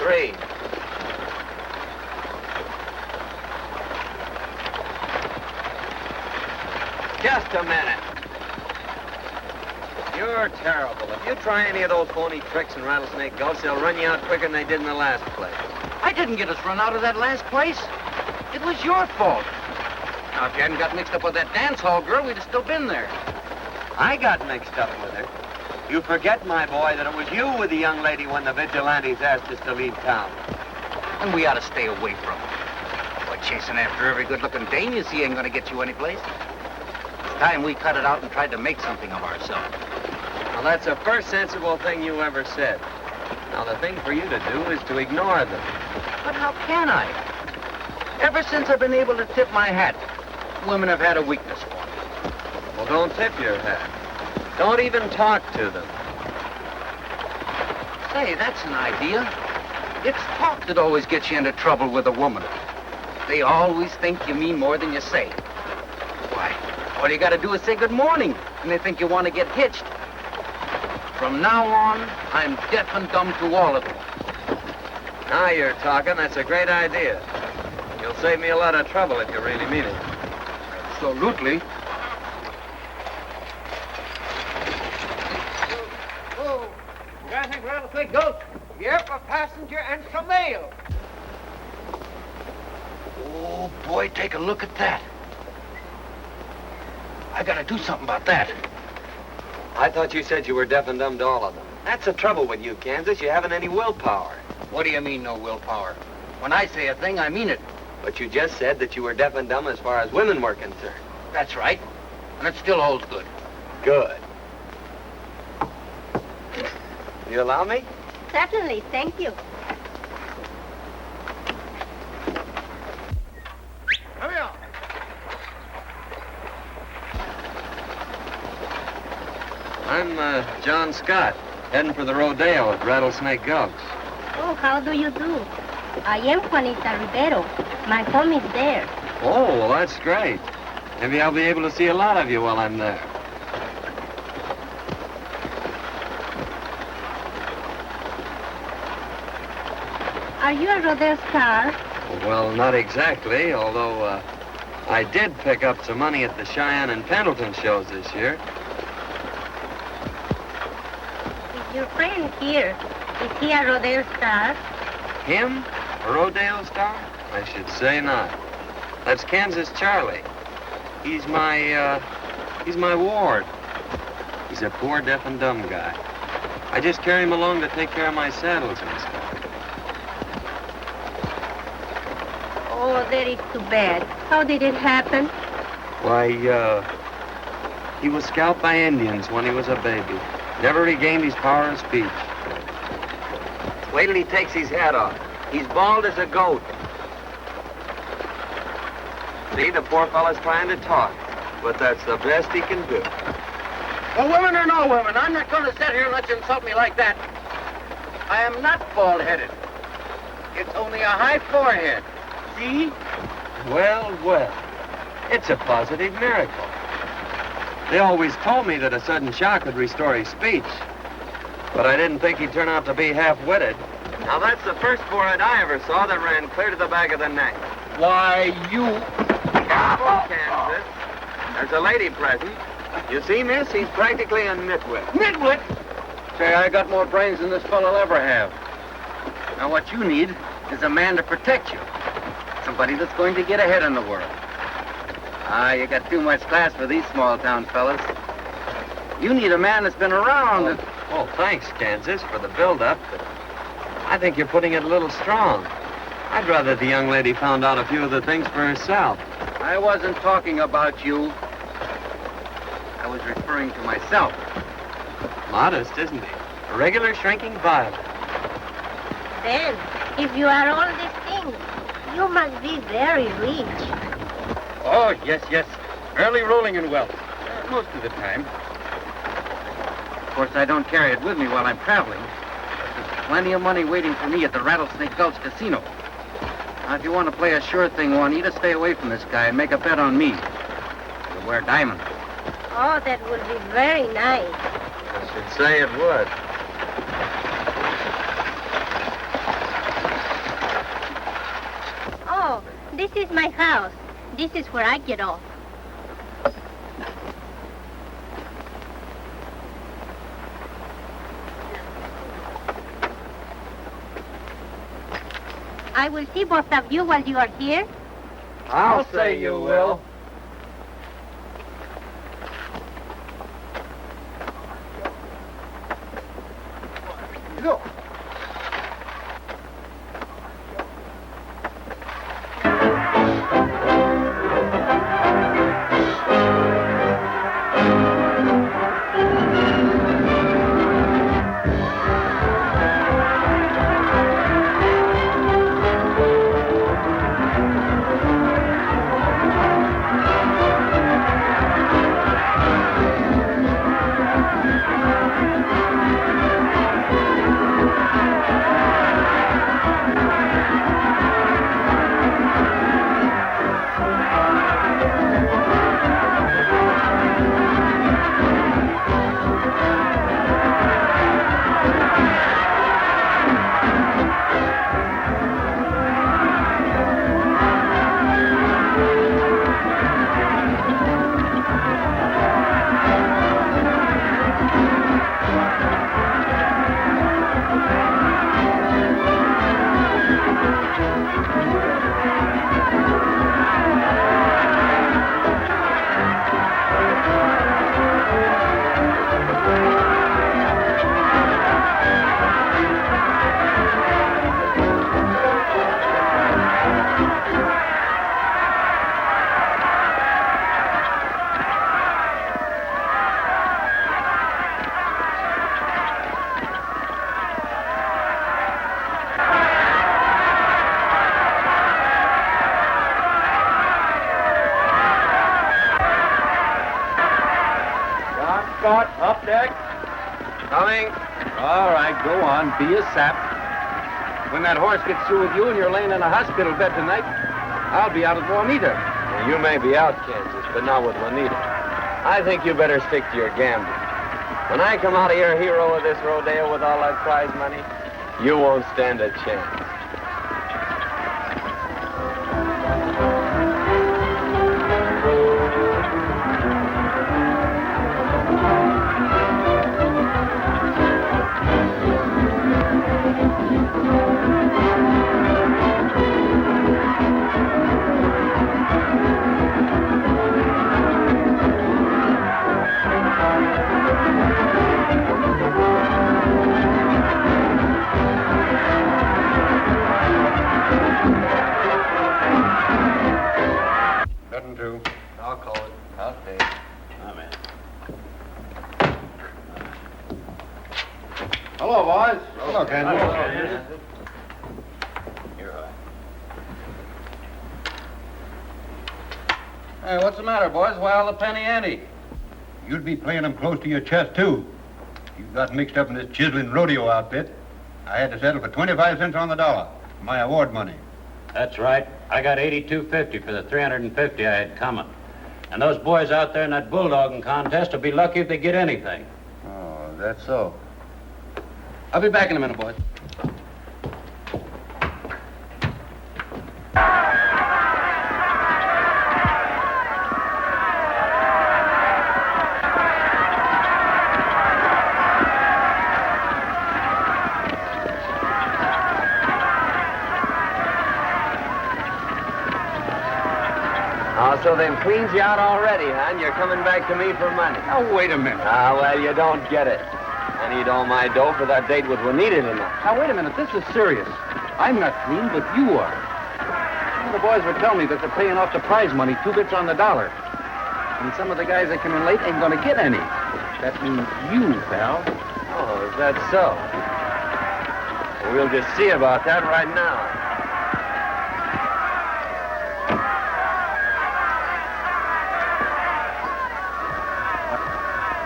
3. Just a minute. You're terrible. If you try any of those phony tricks in Rattlesnake Gulch, they'll run you out quicker than they did in the last place. I didn't get us run out of that last place. It was your fault. Now, if you hadn't got mixed up with that dance hall girl, we'd have still been there. I got mixed up with her. You forget, my boy, that it was you with the young lady when the vigilantes asked us to leave town. And we ought to stay away from her. Boy, chasing after every good-looking dame you see ain't gonna get you anyplace. It's time we cut it out and tried to make something of ourselves. Well, that's the first sensible thing you ever said. Now, the thing for you to do is to ignore them. But how can I? Ever since I've been able to tip my hat, women have had a weakness for me. Well, don't tip your hat. Don't even talk to them. Say, that's an idea. It's talk that always gets you into trouble with a woman. They always think you mean more than you say. Why, all you gotta do is say good morning, and they think you want to get hitched. From now on, I'm deaf and dumb to all of them. Now you're talking. That's a great idea. You'll save me a lot of trouble if you really mean it. Absolutely. Oh, you guys think Rattlesnake Gulch? Yep, a passenger and some mail. Oh, boy, take a look at that. I gotta do something about that. I thought you said you were deaf and dumb to all of them. That's the trouble with you, Kansas. You haven't any willpower. What do you mean, no willpower? When I say a thing, I mean it. But you just said that you were deaf and dumb as far as women were concerned. That's right. And it still holds good. Good. You allow me? Certainly, thank you. Come here. I'm John Scott, heading for the rodeo at Rattlesnake Gulch. Oh, how do you do? I am Juanita Rivero. My home is there. Oh, well, that's great. Maybe I'll be able to see a lot of you while I'm there. Are you a rodeo star? Well, not exactly, although I did pick up some money at the Cheyenne and Pendleton shows this year. Is your friend here? Is he a rodeo star? Him? A rodeo star? I should say not. That's Kansas Charlie. He's my ward. He's a poor deaf and dumb guy. I just carry him along to take care of my saddles and stuff. Oh, that is too bad. How did it happen? Why, he was scalped by Indians when he was a baby. Never regained his power of speech. Wait till he takes his hat off. He's bald as a goat. See, the poor fella's trying to talk, but that's the best he can do. Well, women or no women, I'm not going to sit here and let you insult me like that. I am not bald-headed. It's only a high forehead. See? Well, well, it's a positive miracle. They always told me that a sudden shock would restore his speech, but I didn't think he'd turn out to be half-witted. Now, that's the first forehead I ever saw that ran clear to the back of the neck. Why, you... Careful, Kansas. There's a lady present. You see, miss, he's practically a nitwit. Nitwit? Say, I got more brains than this fellow'll ever have. Now, what you need is a man to protect you. Somebody that's going to get ahead in the world. Ah, you got too much class for these small-town fellas. You need a man that's been around and... Oh, thanks, Kansas, for the build-up, but I think you're putting it a little strong. I'd rather the young lady found out a few of the things for herself. I wasn't talking about you. I was referring to myself. Modest, isn't he? A regular shrinking violet. Then, if you are all these things, you must be very rich. Oh, yes. Fairly rolling in wealth. Most of the time. Of course, I don't carry it with me while I'm traveling. But there's plenty of money waiting for me at the Rattlesnake Gulch Casino. Now, if you want to play a sure thing, Juanita, stay away from this guy and make a bet on me. You'll wear diamonds. Oh, that would be very nice. I should say it would. This is my house. This is where I get off. I will see both of you while you are here. I'll say you will. Look. Scott, up deck. Coming. All right, go on. Be a sap. When that horse gets through with you and you're laying in a hospital bed tonight, I'll be out at Juanita. Well, you may be out, Kansas, but not with Juanita. I think you better stick to your gambling. When I come out of here hero of this rodeo with all that prize money, you won't stand a chance. I'll call it. Okay. I'm in. Hello, boys. Hello, Kansas. You're right. Hey, what's the matter, boys? Why all the penny ante? You'd be playing them close to your chest, too. You got mixed up in this chiseling rodeo outfit. I had to settle for 25 cents on the dollar, my award money. That's right. I got $82.50 for the $350 I had coming. And those boys out there in that bulldogging contest will be lucky if they get anything. Oh, that's so. I'll be back in a minute, boys. Oh, so they've cleaned you out already, huh? And you're coming back to me for money. Now, wait a minute. Ah, well, you don't get it. I need all my dough for that date with Juanita tonight. Now, wait a minute. This is serious. I'm not clean, but you are. The boys were telling me that they're paying off the prize money, 2 bits on the dollar. And some of the guys that come in late ain't going to get any. That means you, pal. Oh, is that so? Well, we'll just see about that right now.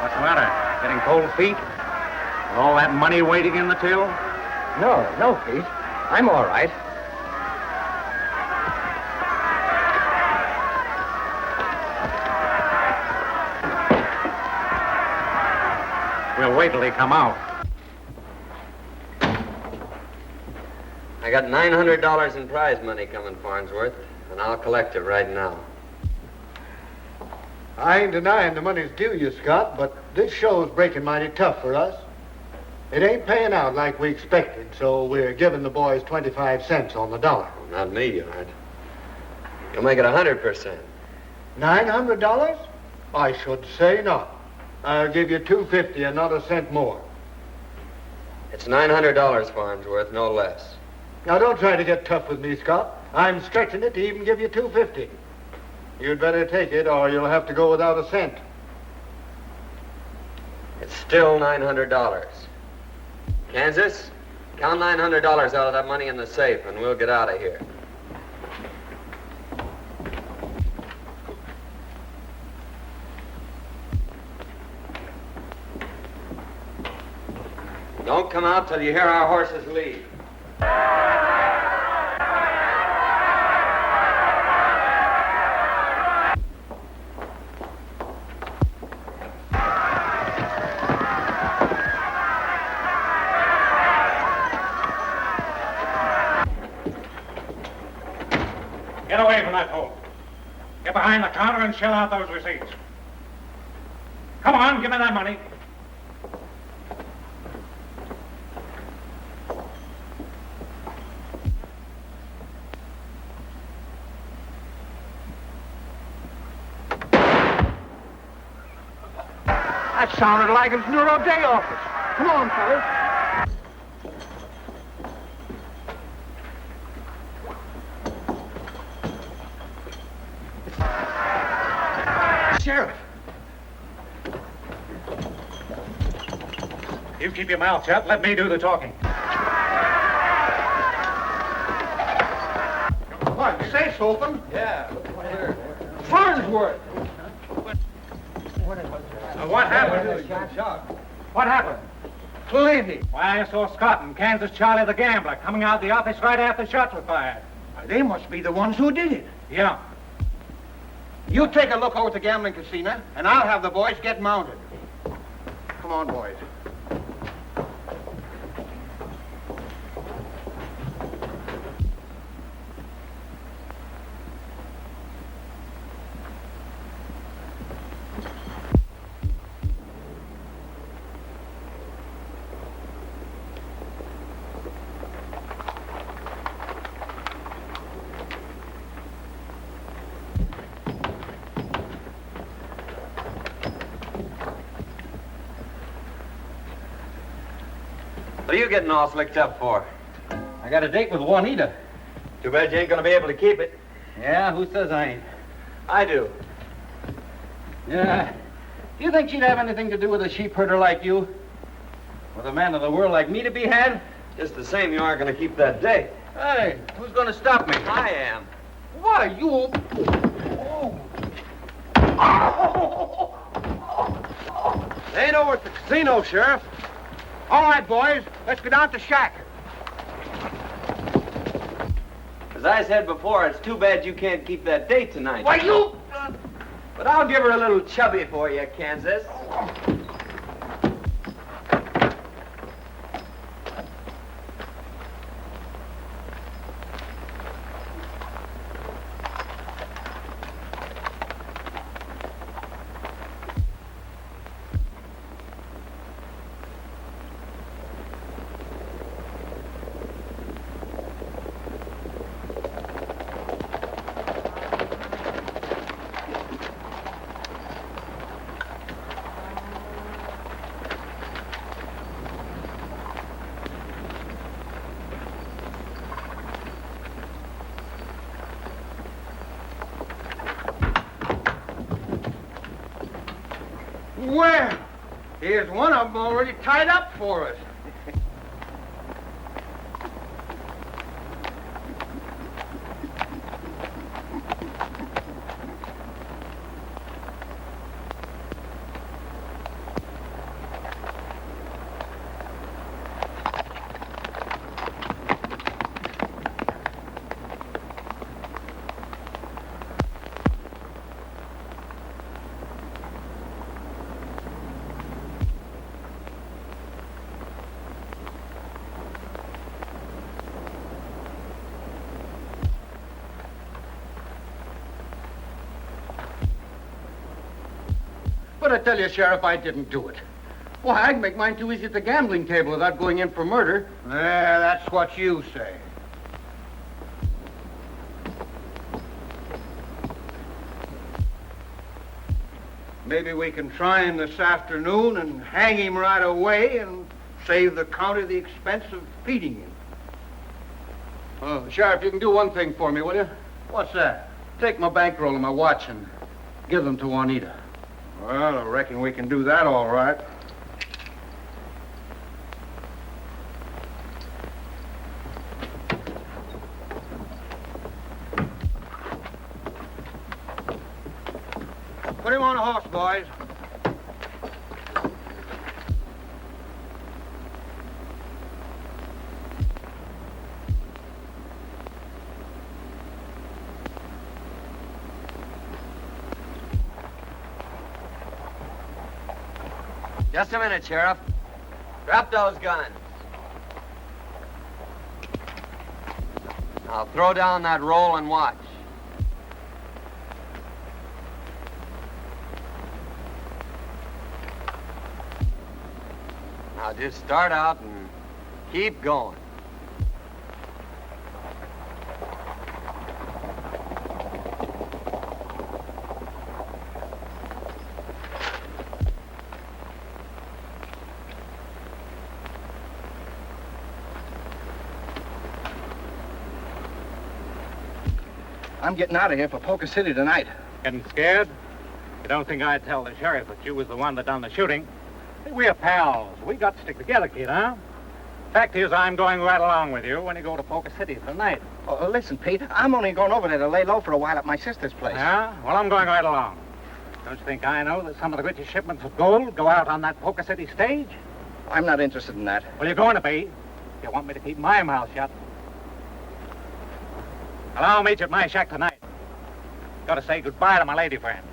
What's the matter? Getting cold feet? With all that money waiting in the till? No, Pete. I'm all right. We'll wait till they come out. I got $900 in prize money coming, Farnsworth. and I'll collect it right now. I ain't denying the money's due you, Scott, but this show's breaking mighty tough for us. It ain't paying out like we expected, so we're giving the boys 25 cents on the dollar. Not me, you aren't. You'll make it 100%. $900? I should say not. I'll give you $250 and not a cent more. It's $900 Farnsworth, no less. Now, don't try to get tough with me, Scott. I'm stretching it to even give you $250. You'd better take it, or you'll have to go without a cent. It's still $900. Kansas, count $900 out of that money in the safe, and we'll get out of here. Don't come out till you hear our horses lead. Get away from that pole. Get behind the counter and shell out those receipts. Come on, give me that money. That sounded like it was in the rodeo office. Come on, fellas. Sheriff. You keep your mouth shut. Let me do the talking. What, safe's open? Yeah. Farnsworth. What happened? What happened? Plenty. Why, I saw Scott and Kansas Charlie the gambler coming out of the office right after the shots were fired. They must be the ones who did it. Yeah. You take a look over at the gambling casino, and I'll have the boys get mounted. Come on, boys. What are you getting all slicked up for? I got a date with Juanita. Too bad you ain't gonna be able to keep it. Yeah, who says I ain't? I do. Yeah. Do you think she'd have anything to do with a sheep herder like you? With a man of the world like me to be had? Just the same, you aren't gonna keep that date. Hey, who's gonna stop me? I am. Why, you... They ain't over at the casino, Sheriff. All right, boys, let's go down to the shack. As I said before, it's too bad you can't keep that date tonight. Why, you... But I'll give her a little chubby for you, Kansas. Well, here's one of them already tied up for us. But I tell you, Sheriff, I didn't do it. Why, I'd make mine too easy at the gambling table without going in for murder. Yeah, that's what you say. Maybe we can try him this afternoon and hang him right away and save the county the expense of feeding him. Sheriff, you can do one thing for me, will you? What's that? Take my bankroll and my watch and give them to Juanita. Well, I reckon we can do that all right. Put him on a horse, boys. Just a minute, Sheriff. Drop those guns. Now throw down that roll and watch. Now just start out and keep going. I'm getting out of here for Poker City tonight. Getting scared? You don't think I'd tell the sheriff that you was the one that done the shooting? We're pals. We got to stick together, kid, huh? Fact is, I'm going right along with you when you go to Poker City tonight. Oh, listen, Pete, I'm only going over there to lay low for a while at my sister's place. Yeah? Well, I'm going right along. Don't you think I know that some of the richest shipments of gold go out on that Poker City stage? I'm not interested in that. Well, you're going to be. You want me to keep my mouth shut. Well, I'll meet you at my shack tonight. Got to say goodbye to my lady friend.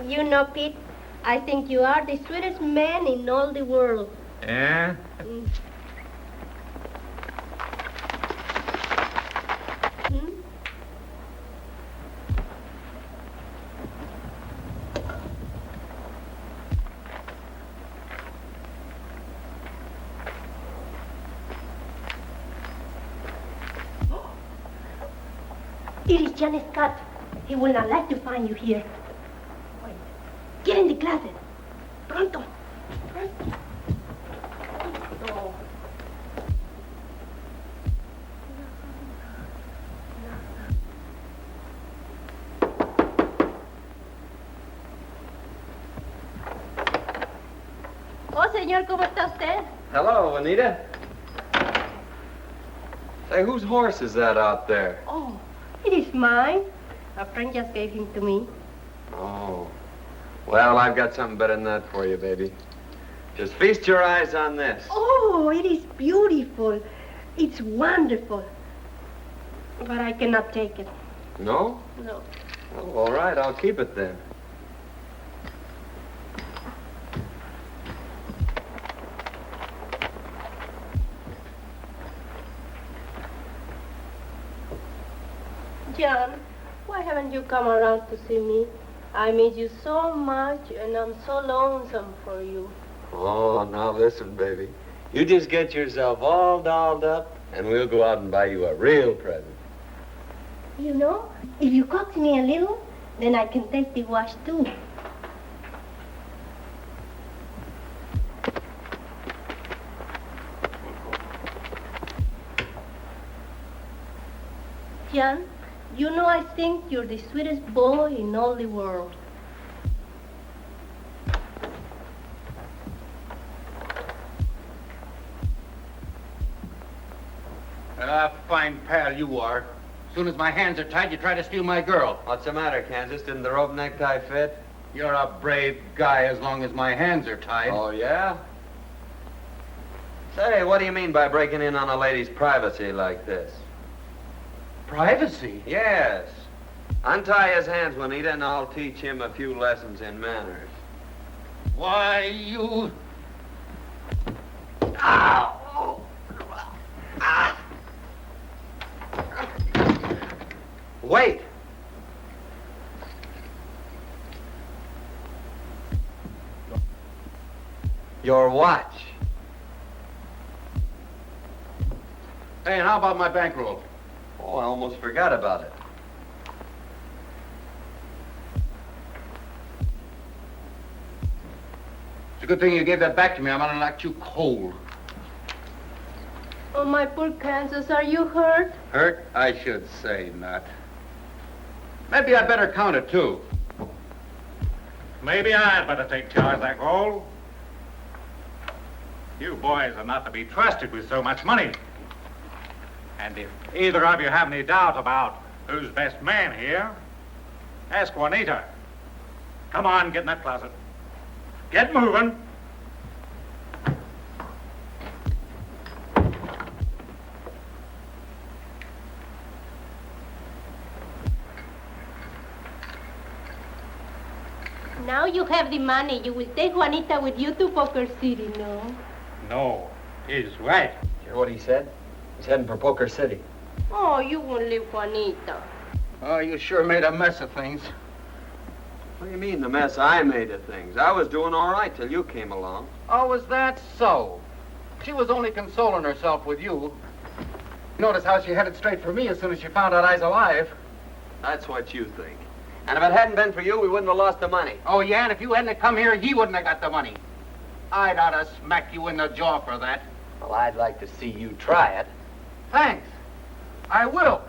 You know, Pete, I think you are the sweetest man in all the world. Yeah? Hmm? It is John Scott. He will not like to find you here. Wait. Get in the closet. Pronto. Pronto. Pronto. Oh, señor, ¿cómo está usted? Hello, Juanita. Say, whose horse is that out there? Oh, it is mine. A friend just gave him to me. Oh. Well, I've got something better than that for you, baby. Just feast your eyes on this. Oh, it is beautiful. It's wonderful. But I cannot take it. No? No. Oh, all right, I'll keep it then. John, why haven't you come around to see me? I miss you so much, and I'm so lonesome for you. Oh, now listen, baby. You just get yourself all dolled up, and we'll go out and buy you a real present. You know, if you coax me a little, then I can take the wash too. John, you know I think you're the sweetest boy in all the world. Fine pal you are. As soon as my hands are tied, you try to steal my girl. What's the matter, Kansas? Didn't the rope necktie fit? You're a brave guy as long as my hands are tied. Oh, yeah? Say, what do you mean by breaking in on a lady's privacy like this? Privacy? Yes. Untie his hands, Juanita, and I'll teach him a few lessons in manners. Why, you... Ow! Ah. Wait! Your watch. Hey, and how about my bankroll? Oh, I almost forgot about it. It's a good thing you gave that back to me. I'm gonna knock you cold. Oh, my poor Kansas, are you hurt? Hurt? I should say not. Maybe I better count it, too. Maybe I'd better take charge of that gold. You boys are not to be trusted with so much money. And if either of you have any doubt about who's best man here, ask Juanita. Come on, get in that closet. Get moving. Now you have the money. You will take Juanita with you to Poker City, no? No, he's right. Hear what he said? He's heading for Poker City. Oh, you won't leave Juanita. Oh, you sure made a mess of things. What do you mean, the mess I made of things? I was doing all right till you came along. Oh, was that so? She was only consoling herself with you. Notice how she headed straight for me as soon as she found out I was alive. That's what you think. And if it hadn't been for you, we wouldn't have lost the money. Oh, yeah, and if you hadn't come here, he wouldn't have got the money. I'd ought to smack you in the jaw for that. Well, I'd like to see you try it. Thanks. I will.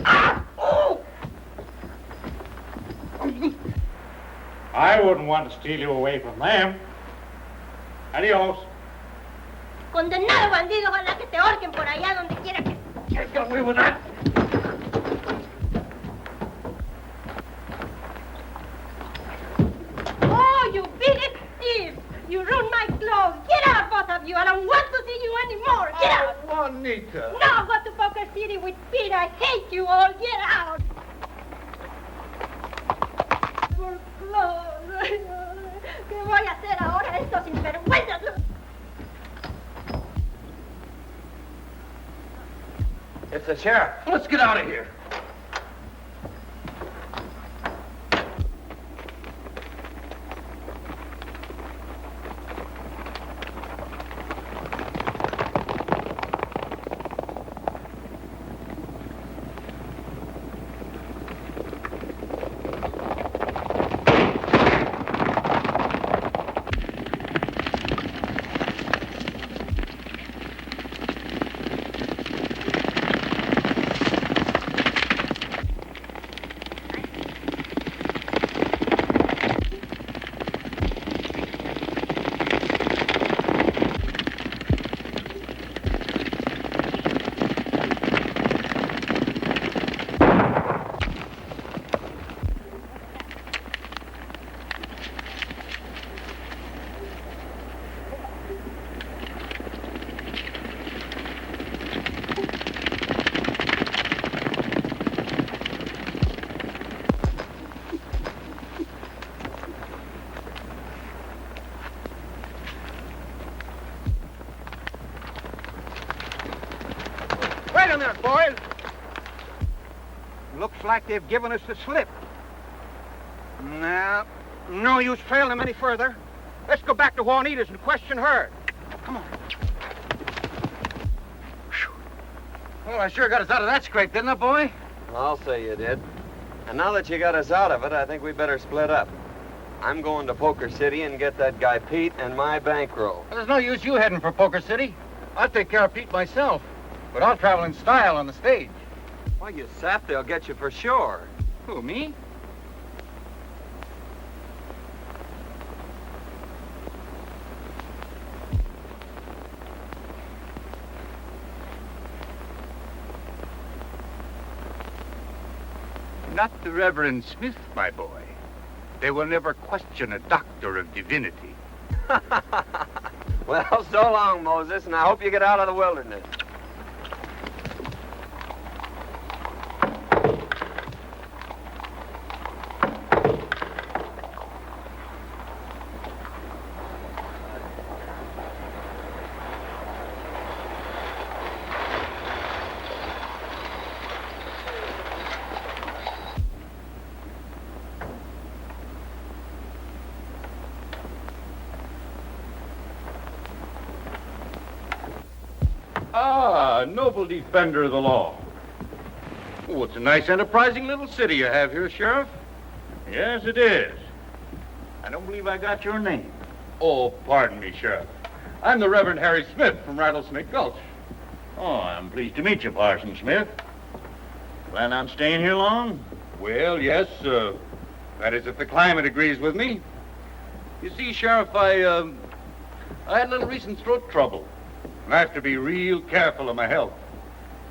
Ah! Oh! I wouldn't want to steal you away from them. Adios. Condenado bandido, ojalá que te ahorquen por allá donde quiera que... Can't get away with that. Oh, you big thief! You ruined my clothes. Get out, both of you. I don't want to see you anymore. Get out. Juanita. No, go to Poker City with Pete. I hate you all. Get out. Por clothes. ¿Qué voy a hacer ahora? Estos sinvergüenzas. It's the sheriff. Let's get out of here. Wait a minute, boys. Looks like they've given us the slip. No use trailing them any further. Let's go back to Juanita's and question her. Come on. Well, I sure got us out of that scrape, didn't I, boy? I'll say you did. And now that you got us out of it, I think we better split up. I'm going to Poker City and get that guy Pete and my bankroll. Well, there's no use you heading for Poker City. I'll take care of Pete myself. But I'll travel in style on the stage. Well, you sap, they'll get you for sure. Who, me? Not the Reverend Smith, my boy. They will never question a doctor of divinity. Well, so long, Moses, and I hope you get out of the wilderness. Ah, noble defender of the law. Oh, it's a nice, enterprising little city you have here, Sheriff. Yes, it is. I don't believe I got your name. Oh, pardon me, Sheriff. I'm the Reverend Harry Smith from Rattlesnake Gulch. Oh, I'm pleased to meet you, Parson Smith. Plan on staying here long? Well, yes, that is if the climate agrees with me. You see, Sheriff, I had a little recent throat trouble. And I have to be real careful of my health.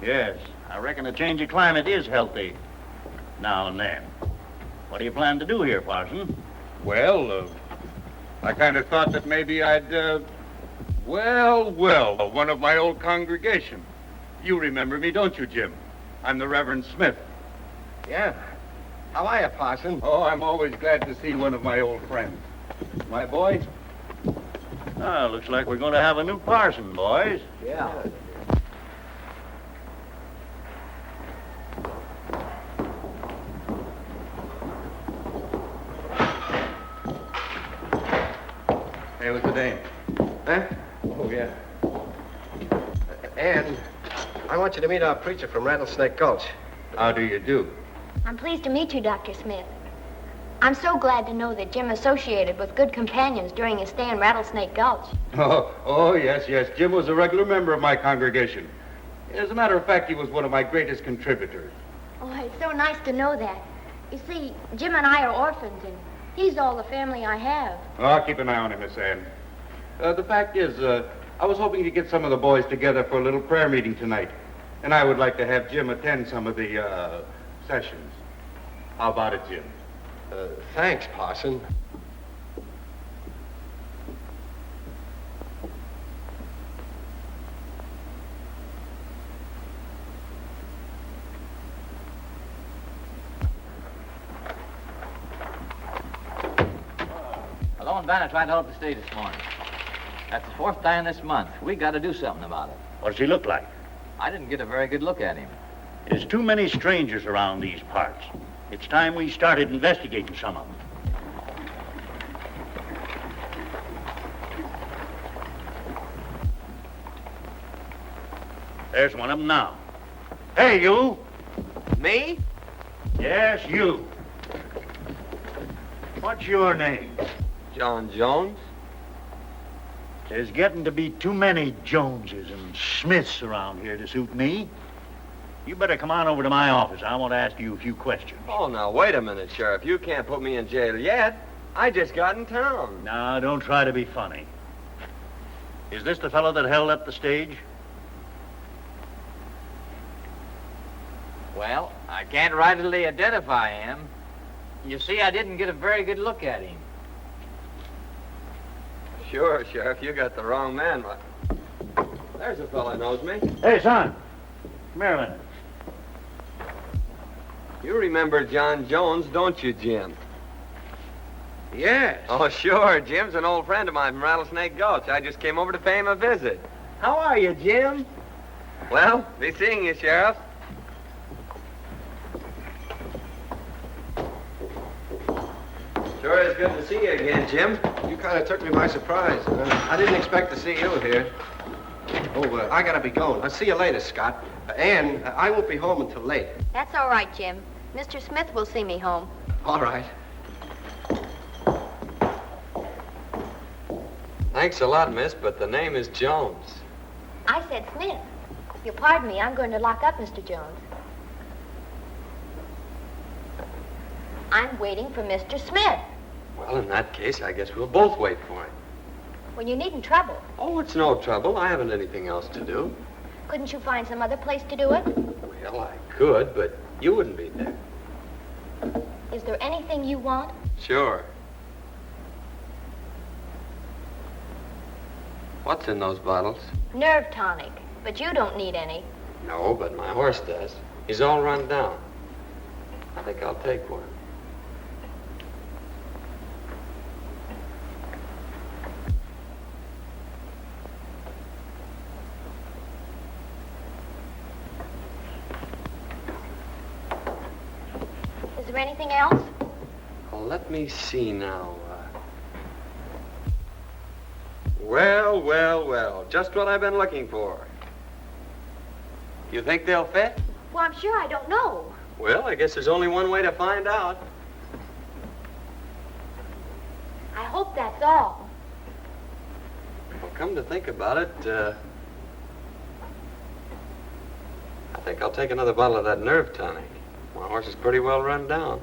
Yes, I reckon a change of climate is healthy now and then. What do you plan to do here, Parson? Well, I kind of thought that maybe I'd, one of my old congregation. You remember me, don't you, Jim? I'm the Reverend Smith. Yeah. How are you, Parson? Oh, I'm always glad to see one of my old friends. My boy? Ah, looks like we're going to have a new parson, boys. Yeah. Hey, what's the name? Huh? Oh, yeah. And I want you to meet our preacher from Rattlesnake Gulch. How do you do? I'm pleased to meet you, Dr. Smith. I'm so glad to know that Jim associated with good companions during his stay in Rattlesnake Gulch. Oh, yes. Jim was a regular member of my congregation. As a matter of fact, he was one of my greatest contributors. Oh, it's so nice to know that. You see, Jim and I are orphans, and he's all the family I have. Oh, I'll keep an eye on him, Miss Ann. The fact is, I was hoping to get some of the boys together for a little prayer meeting tonight. And I would like to have Jim attend some of the, sessions. How about it, Jim? Thanks, Parson. Hello, and Vanna tried to help the state this morning. That's the fourth time this month. We got to do something about it. What does he look like? I didn't get a very good look at him. There's too many strangers around these parts. It's time we started investigating some of them. There's one of them now. Hey, you! Me? Yes, you. What's your name? John Jones. There's getting to be too many Joneses and Smiths around here to suit me. You better come on over to my office. I want to ask you a few questions. Oh, now, wait a minute, Sheriff. You can't put me in jail yet. I just got in town. Now, don't try to be funny. Is this the fellow that held up the stage? Well, I can't readily identify him. You see, I didn't get a very good look at him. Sure, Sheriff. You got the wrong man. There's a fellow who knows me. Hey, son. Come here a minute. You remember John Jones, don't you, Jim? Yes. Oh, sure. Jim's an old friend of mine from Rattlesnake Gulch. I just came over to pay him a visit. How are you, Jim? Well, be seeing you, Sheriff. Sure is good to see you again, Jim. You kind of took me by surprise. I didn't expect to see you here. Oh, I gotta be going. I'll see you later, Scott. Ann, I won't be home until late. That's all right, Jim. Mr. Smith will see me home. All right. Thanks a lot, miss, but the name is Jones. I said Smith. If you'll pardon me, I'm going to lock up Mr. Jones. I'm waiting for Mr. Smith. Well, in that case, I guess we'll both wait for him. Well, you needn't trouble. Oh, it's no trouble. I haven't anything else to do. Couldn't you find some other place to do it? Well, I could, but you wouldn't be there. Is there anything you want? Sure. What's in those bottles? Nerve tonic, but you don't need any. No, but my horse does. He's all run down. I think I'll take one. Is there anything else? Well, let me see now. Well. Just what I've been looking for. You think they'll fit? Well, I'm sure I don't know. Well, I guess there's only one way to find out. I hope that's all. Well, come to think about it, I think I'll take another bottle of that nerve tonic. My horse is pretty well run down.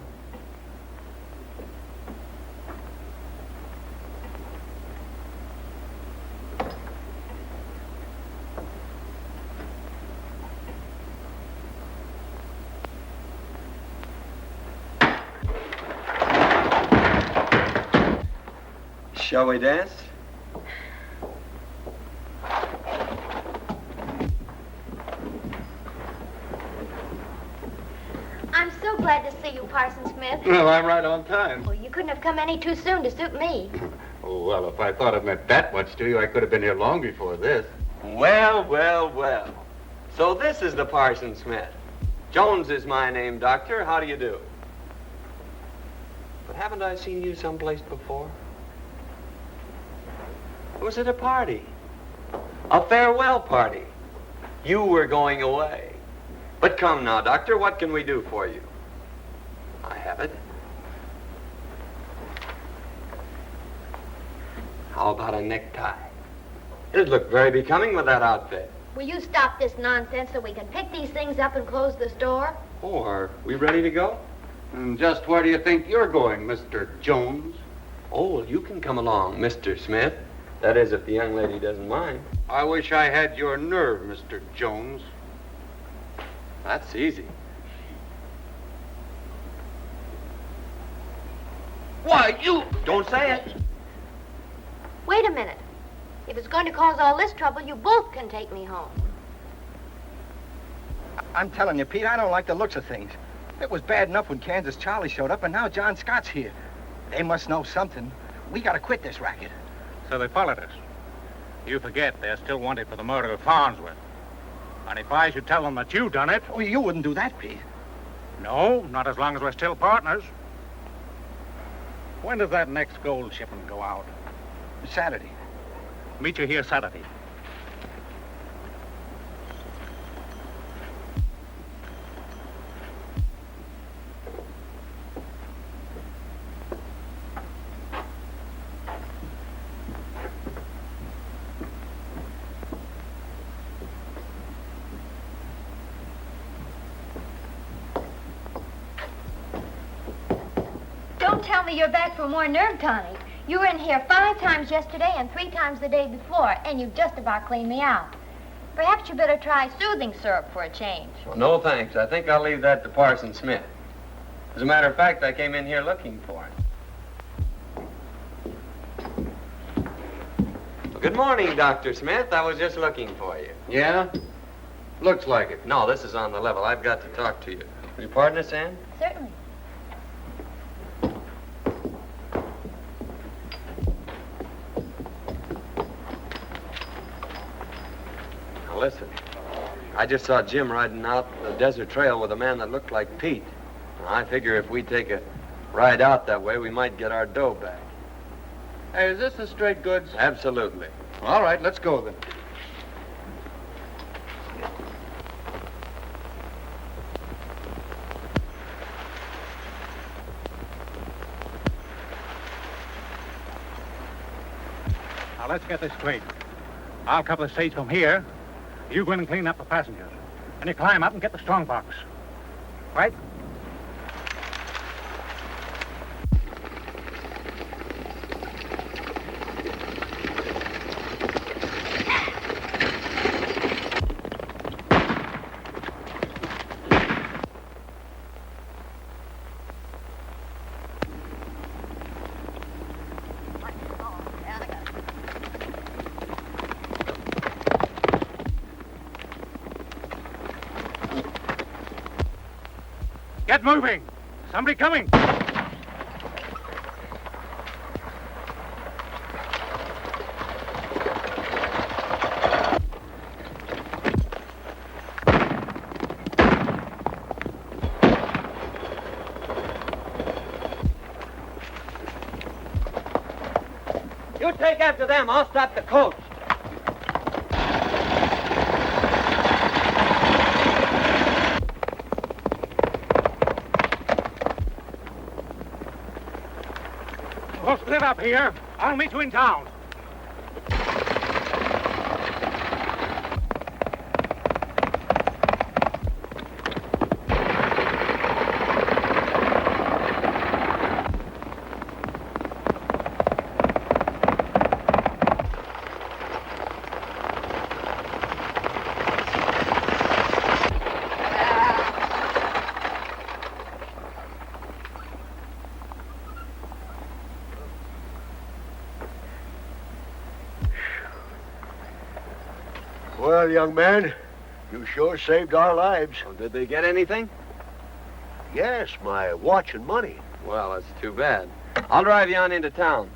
Shall we dance? I'm so glad to see you, Parson Smith. Well, I'm right on time. Well, you couldn't have come any too soon to suit me. Oh, well, if I thought it meant that much to you, I could have been here long before this. Well, well, well. So this is the Parson Smith. Jones is my name, Doctor. How do you do? But haven't I seen you someplace before? It was at a party. A farewell party. You were going away. But come now, Doctor, what can we do for you? I have it. How about a necktie? It'd look very becoming with that outfit. Will you stop this nonsense so we can pick these things up and close the store? Oh, are we ready to go? And just where do you think you're going, Mr. Jones? Oh, well, you can come along, Mr. Smith. That is, if the young lady doesn't mind. I wish I had your nerve, Mr. Jones. That's easy. Why, you... Don't say it. Wait a minute. If it's going to cause all this trouble, you both can take me home. I'm telling you, Pete, I don't like the looks of things. It was bad enough when Kansas Charlie showed up, and now John Scott's here. They must know something. We gotta quit this racket. So they followed us. You forget they're still wanted for the murder of Farnsworth. And if I should tell them that you done it... Oh, you wouldn't do that, Pete. No, not as long as we're still partners. When does that next gold shipment go out? Saturday. Meet you here Saturday. Don't tell me you're back for more nerve tonic. You were in here 5 times yesterday and 3 times the day before, and you just about cleaned me out. Perhaps you better try soothing syrup for a change. Well, no, thanks. I think I'll leave that to Parson Smith. As a matter of fact, I came in here looking for him. Well, good morning, Dr. Smith. I was just looking for you. Yeah? Looks like it. No, this is on the level. I've got to talk to you. Will you pardon us, Ann? Certainly. Now, listen. I just saw Jim riding out the desert trail with a man that looked like Pete. Now, I figure if we take a ride out that way, we might get our dough back. Hey, is this the straight goods? Absolutely. All right, let's go then. Now, let's get this straight. I'll cover the stage from here. You go in and clean up the passengers. And you climb up and get the strong box. Right? Get moving! Somebody coming! You take after them. I'll stop the coach. We'll split up here. I'll meet you in town. Well, young man, you sure saved our lives. Well, did they get anything? Yes, my watch and money. Well, that's too bad. I'll drive you on into town.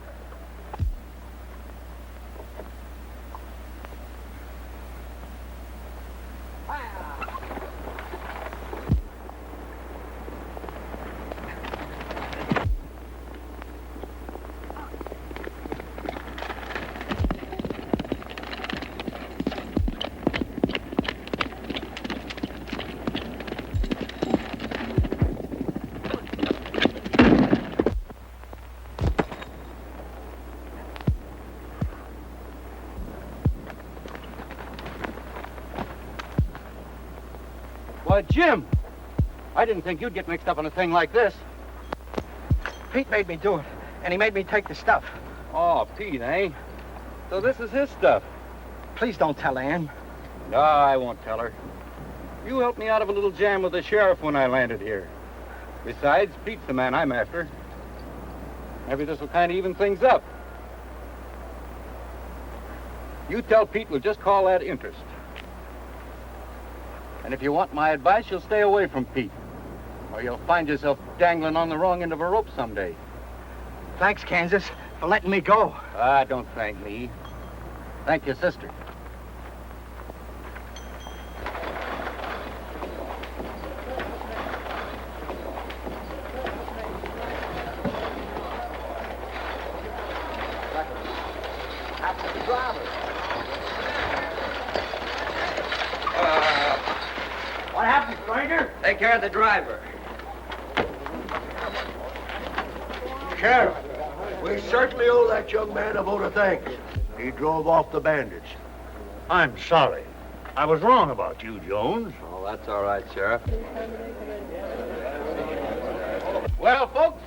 Why, Jim, I didn't think you'd get mixed up in a thing like this. Pete made me do it, and he made me take the stuff. Oh, Pete, eh? So this is his stuff. Please don't tell Ann. No, I won't tell her. You helped me out of a little jam with the sheriff when I landed here. Besides, Pete's the man I'm after. Maybe this will kind of even things up. You tell Pete we'll just call that interest. And if you want my advice, you'll stay away from Pete. Or you'll find yourself dangling on the wrong end of a rope someday. Thanks, Kansas, for letting me go. Ah, don't thank me. Thank your sister. What happened, stranger? Take care of the driver. Sheriff, we certainly owe that young man a vote of thanks. He drove off the bandits. I'm sorry. I was wrong about you, Jones. Oh, that's all right, Sheriff. Well, folks,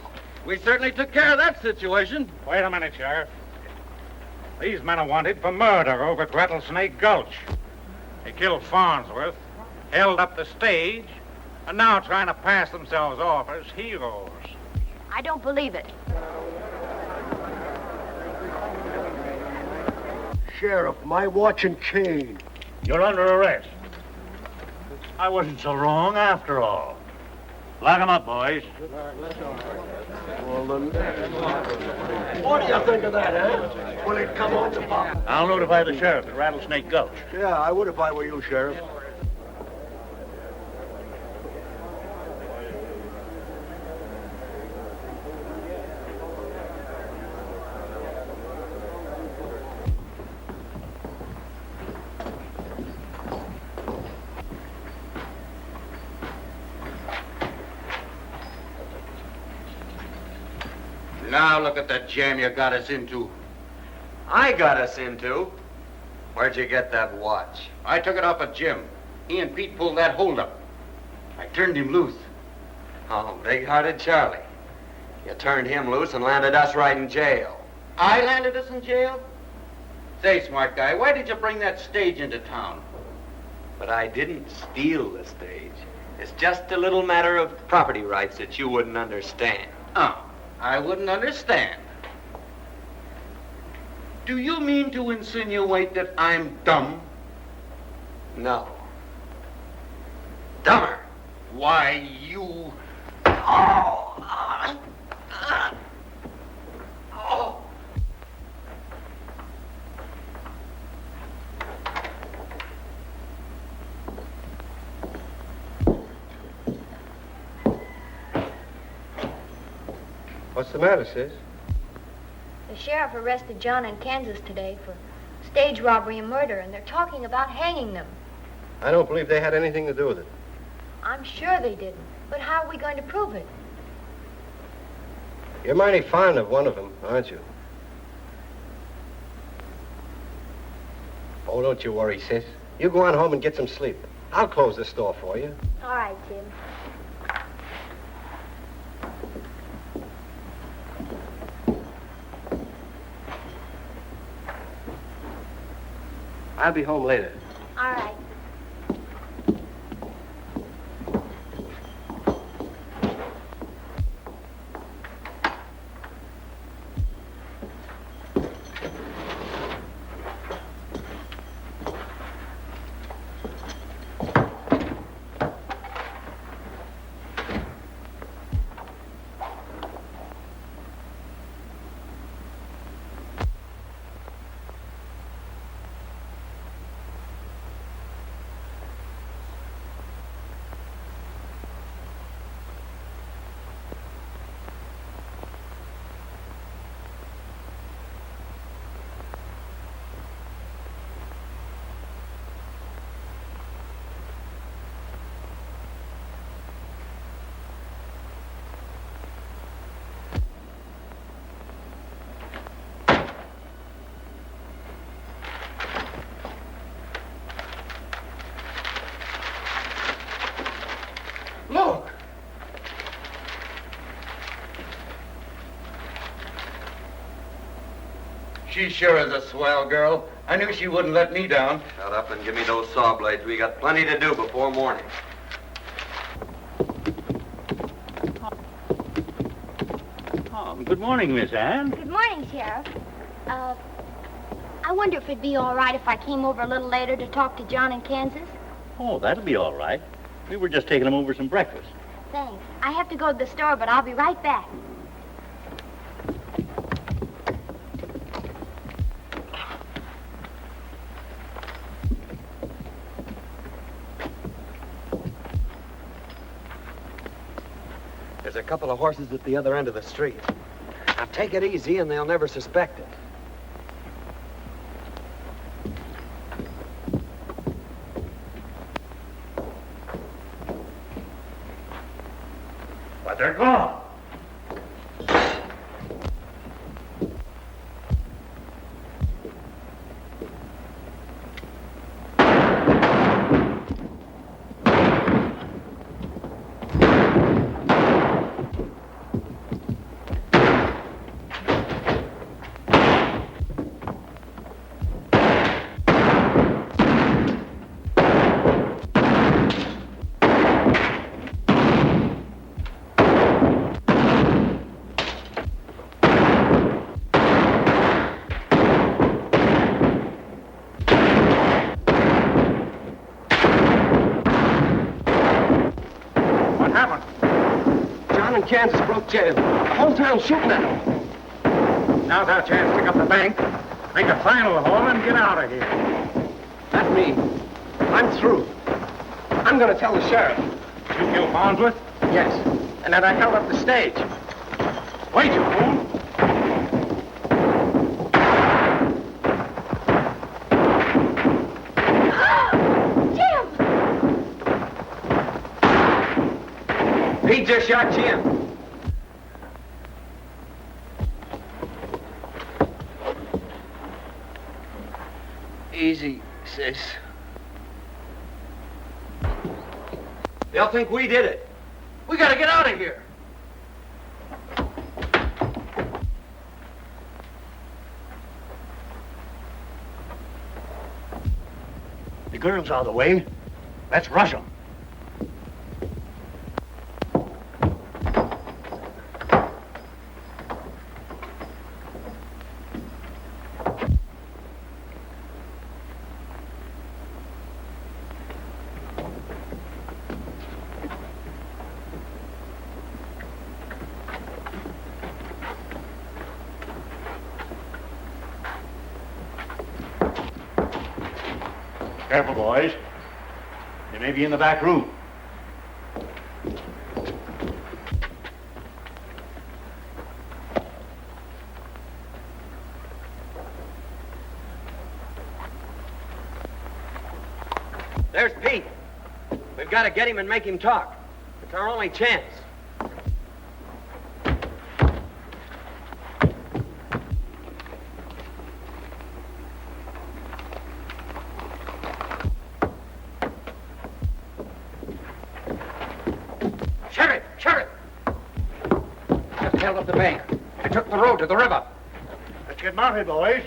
we certainly took care of that situation. Wait a minute, Sheriff. These men are wanted for murder over at Rattlesnake Gulch. They killed Farnsworth, held up the stage, and now trying to pass themselves off as heroes. I don't believe it. Sheriff, my watch and chain. You're under arrest. I wasn't so wrong after all. Lock 'em up, boys. Well, then, what do you think of that, eh? Will it come on the pop? I'll notify the sheriff at Rattlesnake Gulch. Yeah, I would if I were you, Sheriff. Now look at the jam you got us into. I got us into. Where'd you get that watch? I took it off of Jim. He and Pete pulled that holdup. I turned him loose. Oh, big-hearted Charlie. You turned him loose and landed us right in jail. I landed us in jail? Say, smart guy, why did you bring that stage into town? But I didn't steal the stage. It's just a little matter of property rights that you wouldn't understand. Oh, I wouldn't understand. Do you mean to insinuate that I'm dumb? No. Dumber. Why, you... What's the matter, sis? The sheriff arrested John in Kansas today for stage robbery and murder, and they're talking about hanging them. I don't believe they had anything to do with it. I'm sure they didn't. But how are we going to prove it? You're mighty fond of one of them, aren't you? Oh, don't you worry, sis. You go on home and get some sleep. I'll close the store for you. All right, Jim. I'll be home later. All right. Look! She sure is a swell girl. I knew she wouldn't let me down. Shut up and give me those saw blades. We got plenty to do before morning. Oh, good morning, Miss Ann. Good morning, Sheriff. I wonder if it'd be all right if I came over a little later to talk to John in Kansas? Oh, that'll be all right. We were just taking him over some breakfast. Thanks. I have to go to the store, but I'll be right back. There's a couple of horses at the other end of the street. Now take it easy and they'll never suspect it. But they're gone. Kansas broke jail. The whole town's shooting at him. Now's our chance to pick up the bank, make a final haul, and get out of here. Not me. I'm through. I'm going to tell the sheriff. You killed Farnsworth? Yes. And that I held up the stage. Wait, you fool. He just shot Jim. Easy, sis. They'll think we did it. We gotta get out of here. The girl's out of the way. Let's rush them. Careful, boys. They may be in the back room. There's Pete. We've got to get him and make him talk. It's our only chance. robbed the bank. They took the road to the river. Let's get mounted, boys.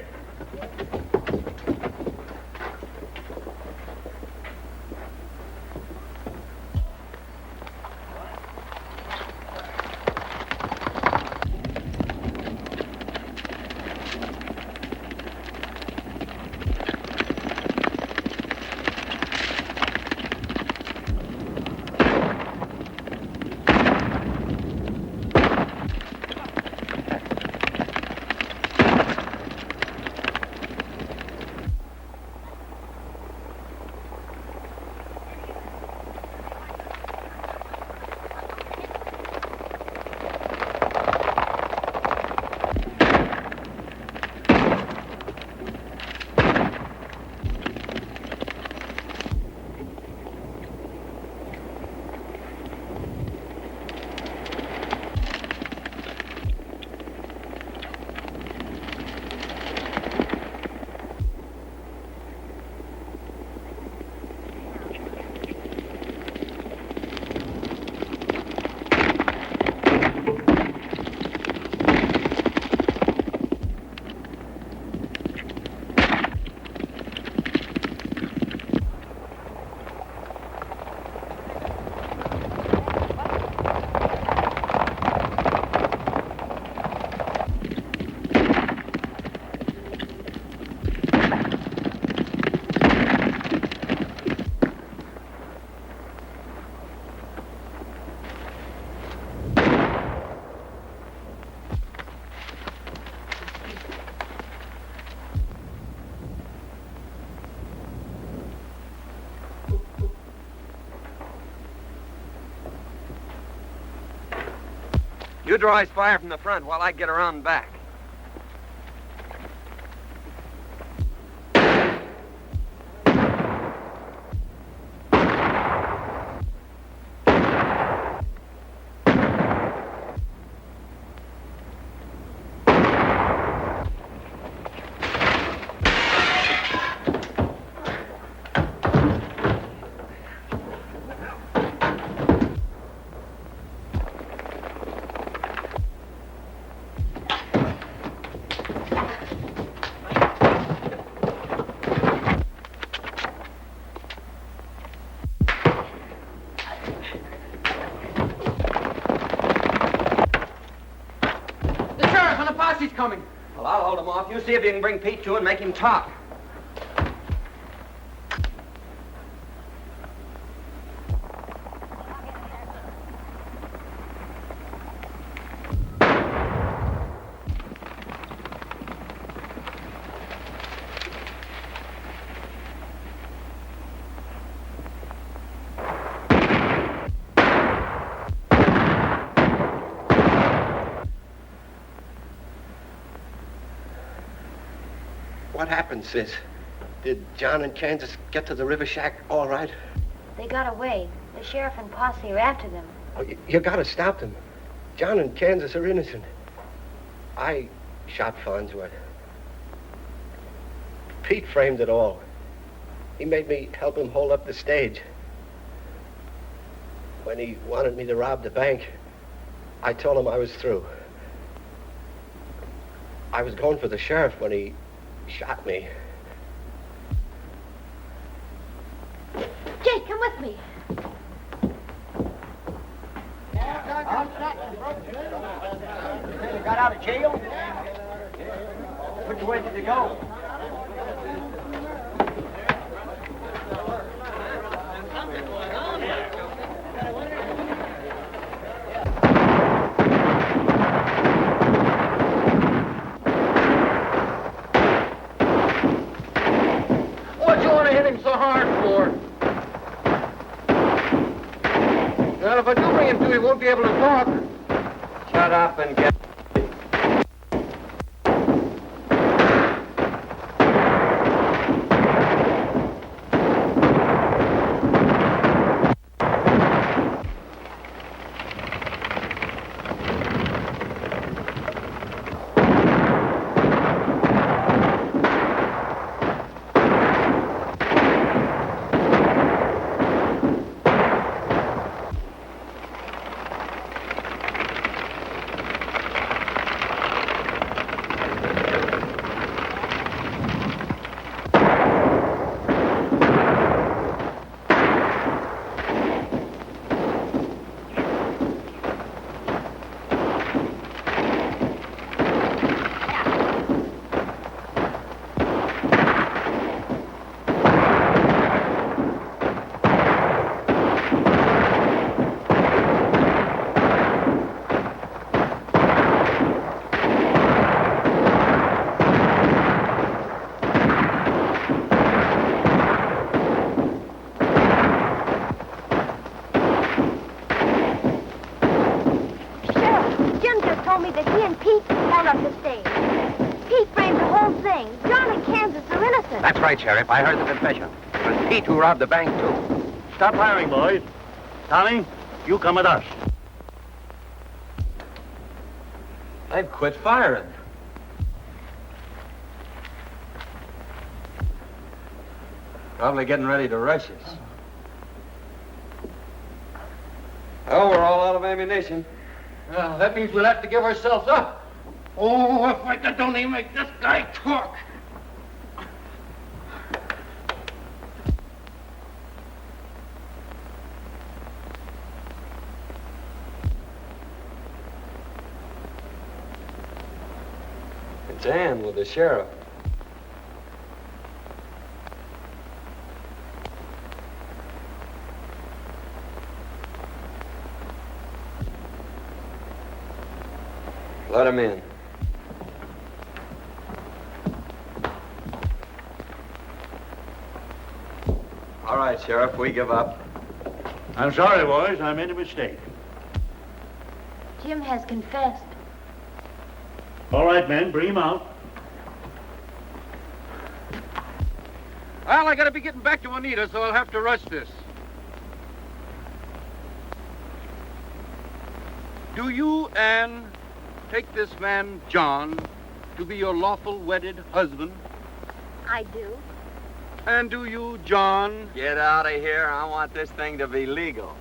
You draw his fire from the front while I get around back. He's coming. Well, I'll hold him off. You see if you can bring Pete to and make him talk. What happened, sis? Did John and Kansas get to the river shack all right? They got away. The sheriff and posse are after them. Oh, you gotta stop them. John and Kansas are innocent. I shot Farnsworth. Pete framed it all. He made me help him hold up the stage. When he wanted me to rob the bank, I told him I was through. I was going for the sheriff when he shot me. Jake, come with me. Got out of jail? Which way did he go? What you want to hit him so hard for? Well, if I do bring him to, he won't be able to talk. Shut up and get... Pete, hold up the stage. Pete framed the whole thing. John and Kansas are innocent. That's right, Sheriff. I heard the confession. It was Pete who robbed the bank, too. Stop firing, boys. Tommy, you come with us. I've quit firing. Probably getting ready to rush us. Oh, we're all out of ammunition. Well, that means we'll have to give ourselves up. Oh, if I could only make this guy talk. It's Ann with the sheriff. Let him in. All right, Sheriff, we give up. I'm sorry, boys. I made a mistake. Jim has confessed. All right, men, bring him out. Well, I gotta be getting back to Juanita, so I'll have to rush this. Do you, Ann, take this man, John, to be your lawful wedded husband? I do. And do you, John? Get out of here. I want this thing to be legal.